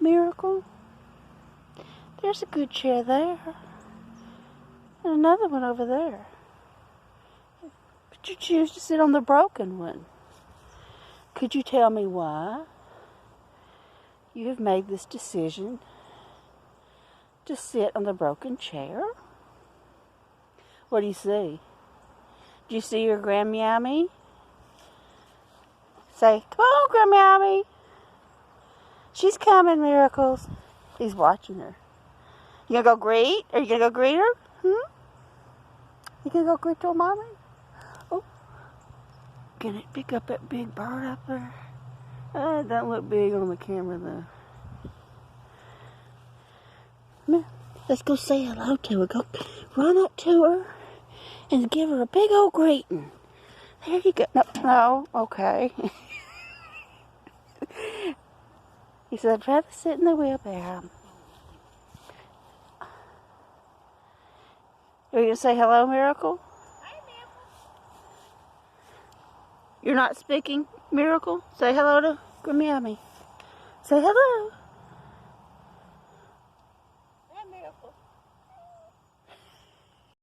Miracle? There's a good chair there. And another one over there. But you choose to sit on the broken one. Could you tell me why you have made this decision to sit on the broken chair? What do you see? Do you see your Grandmeowmy? Say, come on, Grandmeowmy. She's coming, Miracles. He's watching her. You gonna go greet? Are you gonna go greet her? You gonna go greet your mommy? Oh, can it pick up that big bird up there? It doesn't look big on the camera though. Come on, let's go say hello to her. Go run up to her and give her a big old greeting. There you go. No, okay. He said, I'd rather sit in the wheelbarrow. Are you going to say hello, Miracle? Hi, Miracle. You're not speaking, Miracle? Say hello to Grandmeowmy. Say hello.